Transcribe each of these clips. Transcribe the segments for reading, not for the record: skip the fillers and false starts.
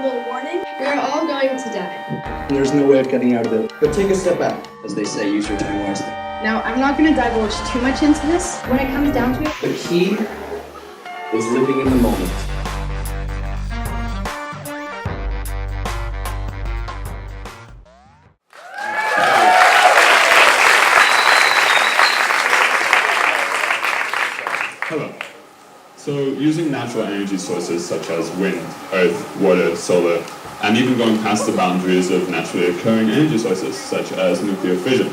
little warning. We are all going to die. There's no way of getting out of it. But take a step back. As they say, use your time wisely. Now, I'm not going to divulge too much into this. When it comes down to it, The key is living in the moment. Hello. So using natural energy sources such as wind, earth, water, solar, and even going past the boundaries of naturally occurring energy sources such as nuclear fission,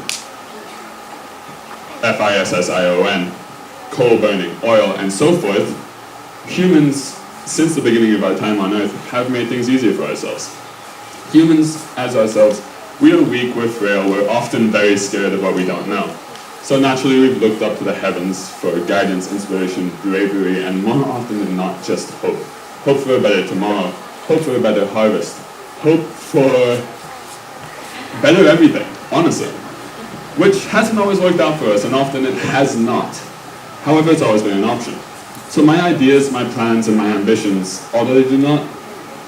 FISSION, coal burning, oil, and so forth, humans, since the beginning of our time on Earth, have made things easier for ourselves. Humans, as ourselves, we are weak, we're frail, we're often very scared of what we don't know. So naturally we've looked up to the heavens for guidance, inspiration, bravery, and more often than not, just hope. Hope for a better tomorrow, hope for a better harvest, hope for better everything, honestly. Which hasn't always worked out for us, and often it has not. However, it's always been an option. So my ideas, my plans, and my ambitions, although they do not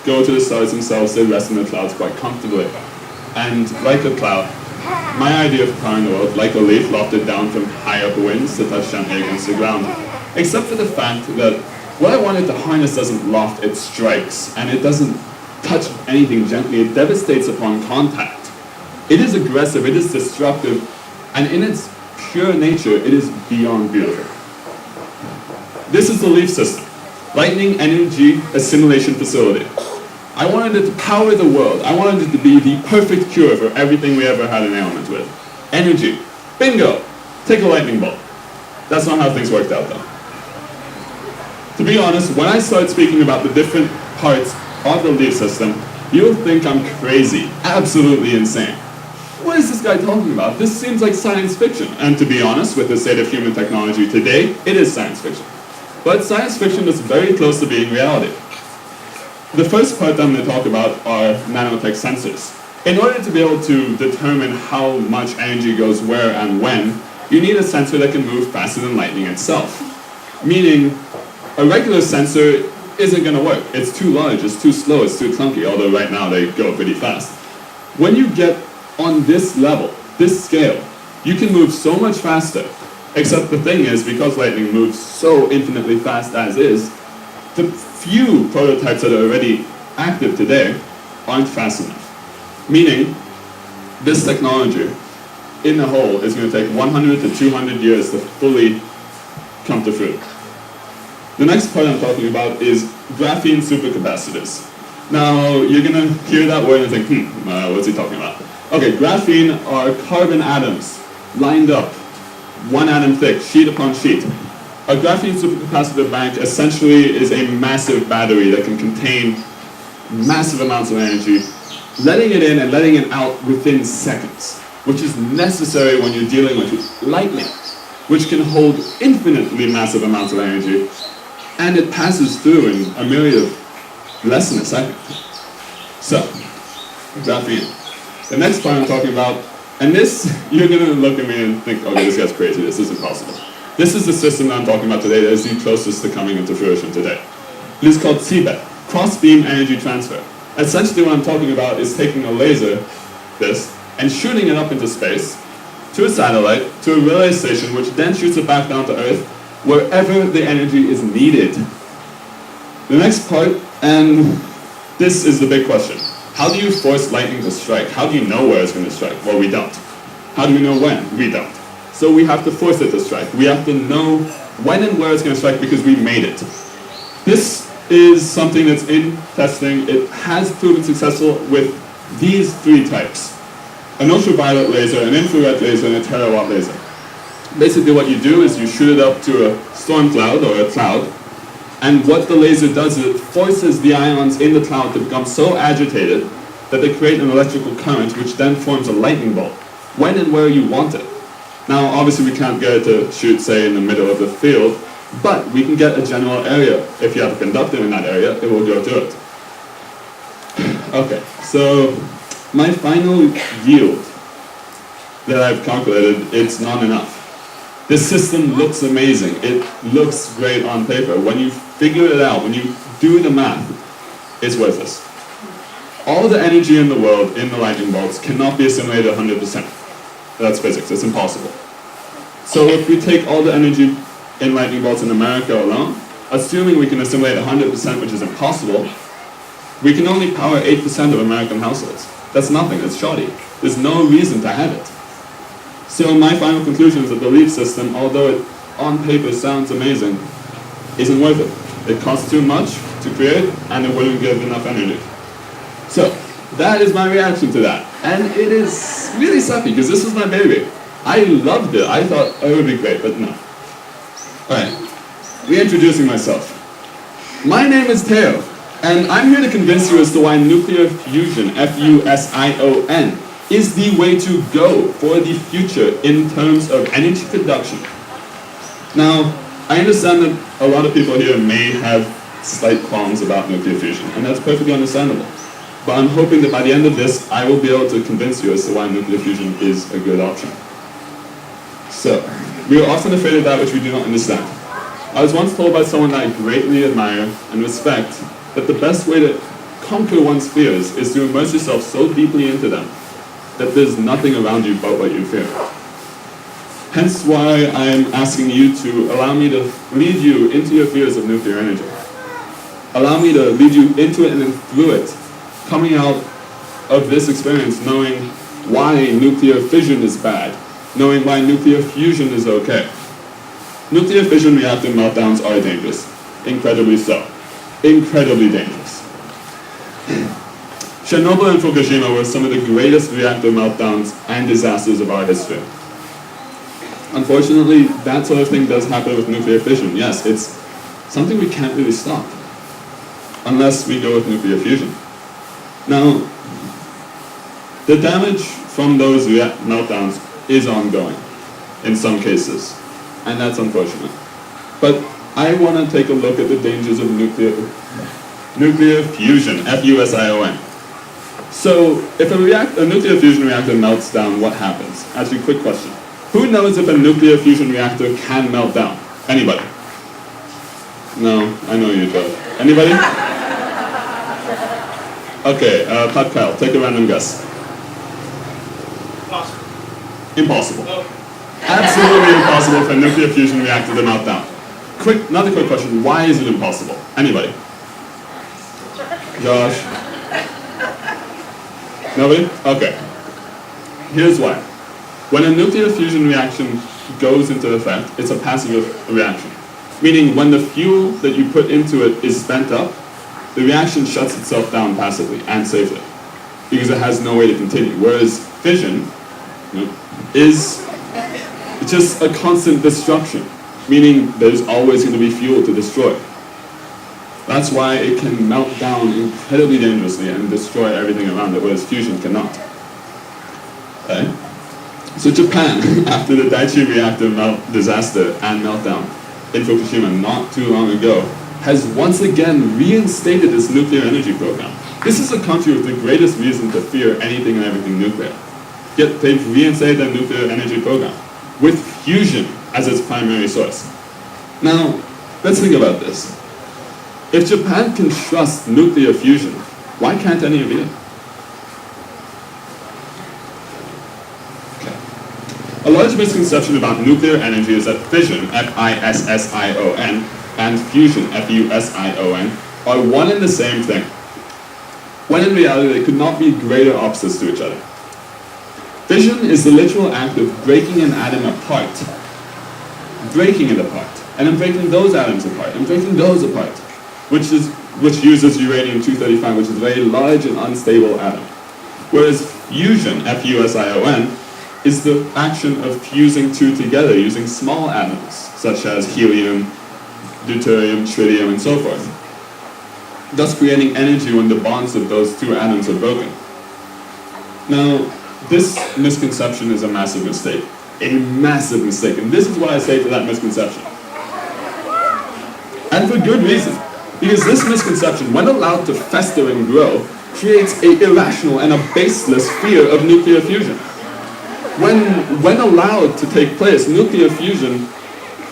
go to the stars themselves, they rest in the clouds quite comfortably. And like a cloud, my idea of powering the world, like a leaf lofted down from high up winds to touch gently against the ground. Except for the fact that what I wanted to harness doesn't loft, it strikes, and it doesn't touch anything gently, it devastates upon contact. It is aggressive, it is destructive, and in its pure nature, it is beyond beautiful. This is the leaf system, lightning energy assimilation facility. I wanted it to power the world. I wanted it to be the perfect cure for everything we ever had an ailment with. Energy. Bingo! Take a lightning bolt. That's not how things worked out though. To be honest, when I start speaking about the different parts of the leaf system, you'll think I'm crazy, absolutely insane. What is this guy talking about? This seems like science fiction. And to be honest, with the state of human technology today, it is science fiction. But science fiction is very close to being reality. The first part I'm going to talk about are nanotech sensors. In order to be able to determine how much energy goes where and when, you need a sensor that can move faster than lightning itself. Meaning, a regular sensor isn't going to work. It's too large, it's too slow, it's too clunky, although right now they go pretty fast. When you get on this level, this scale, you can move so much faster. Except the thing is, because lightning moves so infinitely fast as is, the few prototypes that are already active today aren't fast enough. Meaning, this technology, in the whole, is going to take 100 to 200 years to fully come to fruit. The next part I'm talking about is graphene supercapacitors. Now, you're going to hear that word and think, what's he talking about? Okay, graphene are carbon atoms lined up, one atom thick, sheet upon sheet. A graphene supercapacitor bank essentially is a massive battery that can contain massive amounts of energy, letting it in and letting it out within seconds, which is necessary when you're dealing with lightning, which can hold infinitely massive amounts of energy, and it passes through in a myriad of less than a second. So, graphene. The next part I'm talking about, and this, you're going to look at me and think, okay, this guy's crazy, this isn't possible. This is the system that I'm talking about today that is the closest to coming into fruition today. It is called CBET, Cross-Beam Energy Transfer. Essentially what I'm talking about is taking a laser, this, and shooting it up into space, to a satellite, to a relay station, which then shoots it back down to Earth, wherever the energy is needed. The next part, and this is the big question. How do you force lightning to strike? How do you know where it's going to strike? Well, we don't. How do we know when? We don't. So we have to force it to strike. We have to know when and where it's going to strike because we made it. This is something that's in testing. It has proven successful with these three types. An ultraviolet laser, an infrared laser, and a terawatt laser. Basically what you do is you shoot it up to a storm cloud or a cloud, and what the laser does is it forces the ions in the cloud to become so agitated that they create an electrical current which then forms a lightning bolt, when and where you want it. Now, obviously we can't get it to shoot, say, in the middle of the field, but we can get a general area. If you have a conductor in that area, it will go to it. Okay, so my final yield that I've calculated, it's not enough. This system looks amazing. It looks great on paper. When you figure it out, when you do the math, it's worthless. all the energy in the world in the lightning bolts cannot be assimilated 100%. That's physics, it's impossible. So if we take all the energy in lightning bolts in America alone, assuming we can assimilate 100%, which is impossible, we can only power 8% of American households. That's nothing, it's shoddy. There's no reason to have it. So my final conclusion is that the leaf system, although it on paper sounds amazing, isn't worth it. It costs too much to create, and it wouldn't give enough energy. So, that is my reaction to that. And it is really sucky, because this was my baby. I loved it. I thought it would be great, but no. Alright, reintroducing myself. My name is Teo, and I'm here to convince you as to why nuclear fusion, F-U-S-I-O-N, is the way to go for the future in terms of energy production. Now, I understand that a lot of people here may have slight qualms about nuclear fusion, and that's perfectly understandable. But I'm hoping that by the end of this, I will be able to convince you as to why nuclear fusion is a good option. So, we are often afraid of that which we do not understand. I was once told by someone that I greatly admire and respect that the best way to conquer one's fears is to immerse yourself so deeply into them that there's nothing around you but what you fear. Hence why I am asking you to allow me to lead you into your fears of nuclear energy. Allow me to lead you into it and then through it, coming out of this experience knowing why nuclear fission is bad, knowing why nuclear fusion is okay. Nuclear fission reactor meltdowns are dangerous, incredibly so, incredibly dangerous. Chernobyl and Fukushima were some of the greatest reactor meltdowns and disasters of our history. Unfortunately, that sort of thing does happen with nuclear fission. Yes, it's something we can't really stop, unless we go with nuclear fusion. Now, the damage from those meltdowns is ongoing, in some cases, and that's unfortunate. But I want to take a look at the dangers of nuclear fusion, F-U-S-I-O-N. So, if a nuclear fusion reactor melts down, what happens? Actually, quick question. Who knows if a nuclear fusion reactor can melt down? Anybody? No, I know you do. Anybody? Okay, Pat Kyle, take a random guess. Impossible. Absolutely impossible for a nuclear fusion reactor to melt down. Another quick question, why is it impossible? Anybody? Josh? Nobody? Okay. Here's why. When a nuclear fusion reaction goes into effect, it's a passive reaction. Meaning when the fuel that you put into it is spent up, the reaction shuts itself down passively and safely because it has no way to continue. Whereas fission is just a constant destruction, meaning there's always going to be fuel to destroy. That's why it can melt down incredibly dangerously and destroy everything around it, whereas fusion cannot. Okay? So Japan, after the Daiichi reactor disaster and meltdown in Fukushima not too long ago, has once again reinstated its nuclear energy program. This is a country with the greatest reason to fear anything and everything nuclear. Yet they've reinstated their nuclear energy program, with fusion as its primary source. Now, let's think about this. If Japan can trust nuclear fusion, why can't any of you? A large misconception about nuclear energy is that fission, F-I-S-S-I-O-N, and fusion, F-U-S-I-O-N, are one and the same thing, when in reality they could not be greater opposites to each other. Fission is the literal act of breaking an atom apart, breaking it apart, and then breaking those atoms apart, and breaking those apart, which uses uranium-235, which is a very large and unstable atom. Whereas fusion, F-U-S-I-O-N, is the action of fusing two together using small atoms, such as helium, deuterium, tritium, and so forth, thus creating energy when the bonds of those two atoms are broken. Now, this misconception is a massive mistake. A massive mistake. And this is what I say to that misconception. And for good reason. Because this misconception, when allowed to fester and grow, creates an irrational and a baseless fear of nuclear fusion. When allowed to take place, nuclear fusion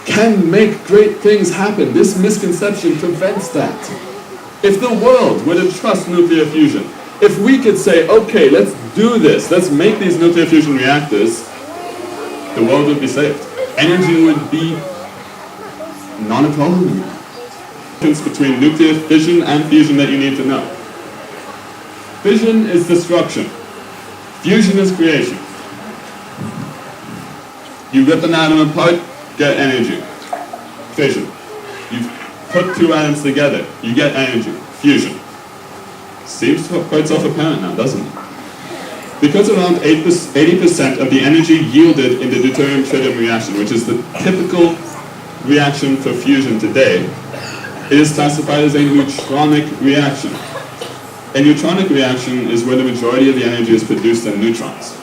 can make great things happen. This misconception prevents that. If the world were to trust nuclear fusion, If we could say, okay, let's do this, let's make these nuclear fusion reactors, the world would be saved. Energy would be not a problem anymore. The difference between nuclear fission and fusion that you need to know. Fission is destruction. Fusion is creation. You rip an atom apart, get energy. Fission. You put two atoms together, you get energy. Fusion. Seems quite self-apparent now, doesn't it? Because around 80% of the energy yielded in the deuterium-tritium reaction, which is the typical reaction for fusion today, it is classified as a neutronic reaction. A neutronic reaction is where the majority of the energy is produced in neutrons,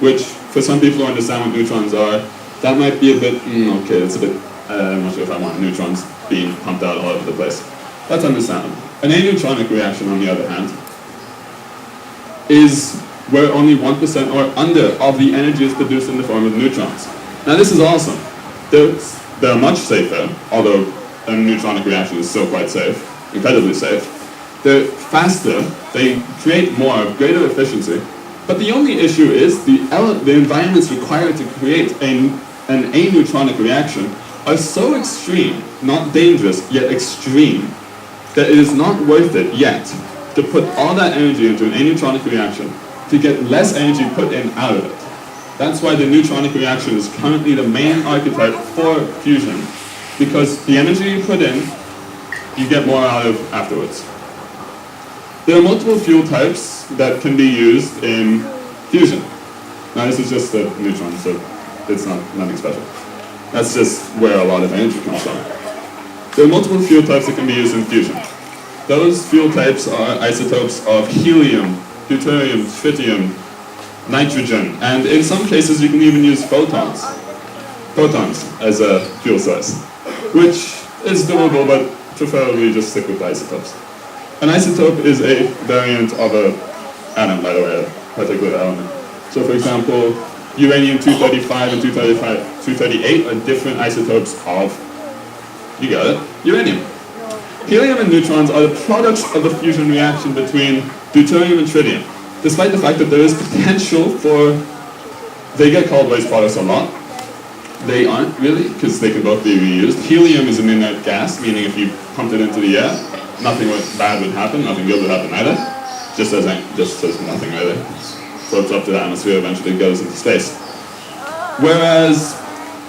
which, for some people who understand what neutrons are, that might be a bit, okay, it's a bit, I'm not sure if I want neutrons being pumped out all over the place. That's understandable. An aneutronic reaction, on the other hand, is where only 1% or under of the energy is produced in the form of neutrons. Now this is awesome. They're much safer, although a neutronic reaction is still quite safe, incredibly safe. They're faster, they create more, greater efficiency, but the only issue is the environments required to create an aneutronic reaction are so extreme, not dangerous, yet extreme, that it is not worth it yet to put all that energy into an aneutronic reaction to get less energy put in out of it. That's why the neutronic reaction is currently the main archetype for fusion, because the energy you put in, you get more out of afterwards. There are multiple fuel types that can be used in fusion. Now this is just a neutron, so it's nothing special. That's just where a lot of energy comes from. There are multiple fuel types that can be used in fusion. Those fuel types are isotopes of helium, deuterium, tritium, nitrogen, and in some cases you can even use photons as a fuel source, which is doable, but preferably just stick with isotopes. An isotope is a variant of an atom, by the way, a particular element. So for example, uranium-235 and 238 are different isotopes of, you got it, uranium. Helium and neutrons are the products of the fusion reaction between deuterium and tritium. Despite the fact that there is potential for, they get called waste products a lot. They aren't really, because they can both be reused. Helium is an inert gas, meaning if you pumped it into the air, nothing bad would happen, nothing good would happen either. Just as nothing really. Floats up to the atmosphere, eventually goes into space. Whereas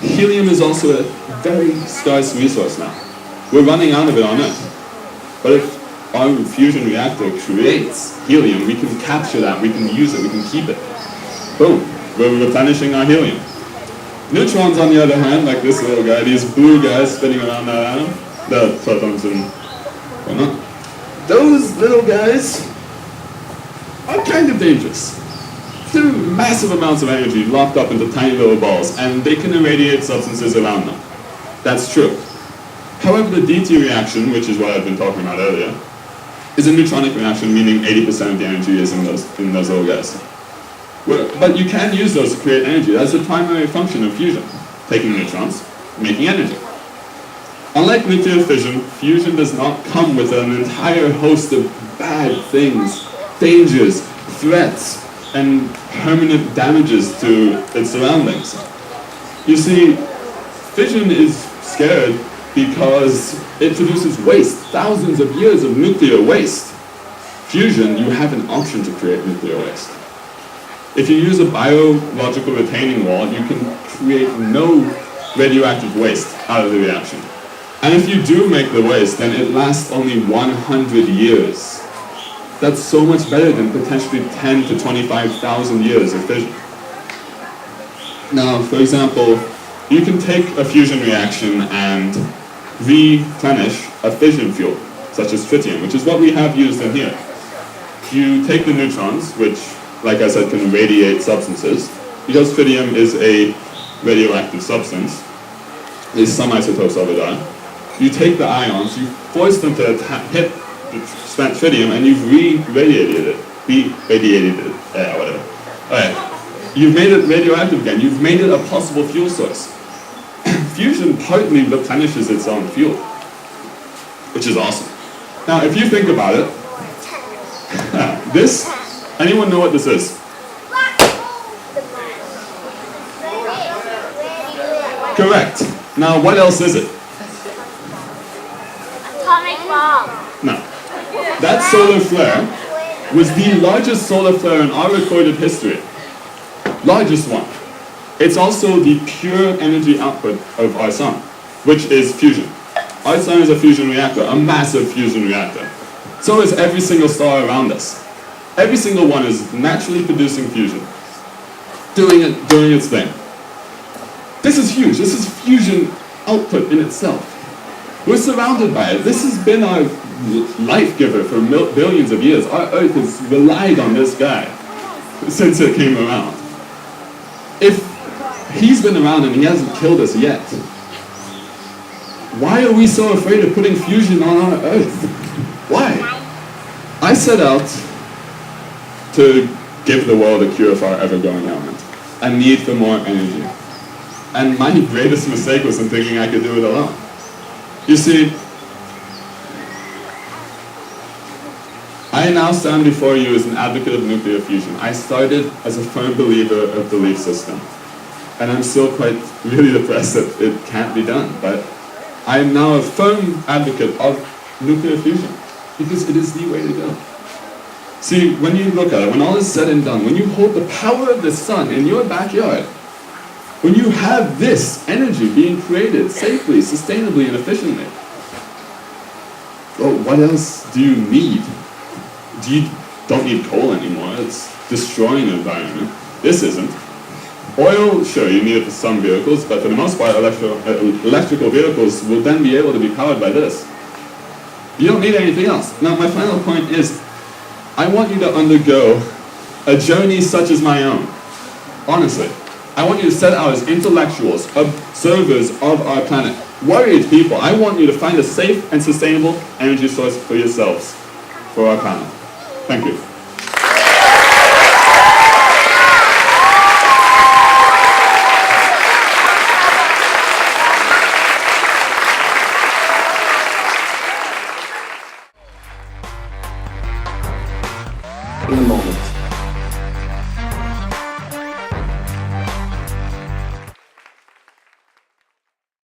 helium is also a very scarce resource now. We're running out of it on Earth. But if our fusion reactor creates helium, we can capture that, we can use it, we can keep it. Boom, we're replenishing our helium. Neutrons, on the other hand, like this little guy, these blue guys spinning around that atom, the protons and whatnot, those little guys are kind of dangerous. They're massive amounts of energy locked up into tiny little balls, and they can irradiate substances around them. That's true. However, the DT reaction, which is what I've been talking about earlier, is a neutronic reaction, meaning 80% of the energy is in those little guys. But you can use those to create energy. That's the primary function of fusion, taking neutrons, making energy. Unlike nuclear fission, fusion does not come with an entire host of bad things, dangers, threats, and permanent damages to its surroundings. You see, fission is scared because it produces waste, thousands of years of nuclear waste. Fusion, you have an option to create nuclear waste. If you use a biological retaining wall, you can create no radioactive waste out of the reaction. And if you do make the waste, then it lasts only 100 years. That's so much better than potentially 10 to 25,000 years of fission. Now, for example, you can take a fusion reaction and replenish a fission fuel, such as tritium, which is what we have used in here. You take the neutrons, which, like I said, can radiate substances. Because tritium is a radioactive substance, there's some isotopes of it are. You take the ions, you force them to hit the spent tritium, and you've re-radiated it. Whatever. Alright. You've made it radioactive again. You've made it a possible fuel source. Fusion partly replenishes its own fuel, which is awesome. Now, if you think about it, This, anyone know what this is? Correct. Now, what else is it? Atomic bomb. No. That solar flare was the largest solar flare in our recorded history. Largest one. It's also the pure energy output of our sun, which is fusion. Our sun is a fusion reactor, a massive fusion reactor. So is every single star around us. Every single one is naturally producing fusion, doing its thing. This is huge. This is fusion output in itself. We're surrounded by it. This has been our life giver for billions of years. Our Earth has relied on this guy since it came around. If he's been around and he hasn't killed us yet, why are we so afraid of putting fusion on our Earth? Why? I set out to give the world a cure for our ever-growing ailment, a need for more energy. And my greatest mistake was in thinking I could do it alone. You see, I now stand before you as an advocate of nuclear fusion. I started as a firm believer of the belief system. And I'm still quite really depressed that it can't be done. But I am now a firm advocate of nuclear fusion because it is the way to go. See, when you look at it, when all is said and done, when you hold the power of the sun in your backyard, when you have this energy being created safely, sustainably, and efficiently, well, what else do you need? You don't need coal anymore. It's destroying the environment. This isn't. Oil, sure, you need it for some vehicles, but for the most part, electrical vehicles will then be able to be powered by this. You don't need anything else. Now, my final point is, I want you to undergo a journey such as my own. Honestly. I want you to set out as intellectuals, observers of our planet, worried people. I want you to find a safe and sustainable energy source for yourselves, for our planet. Thank you. In the moment.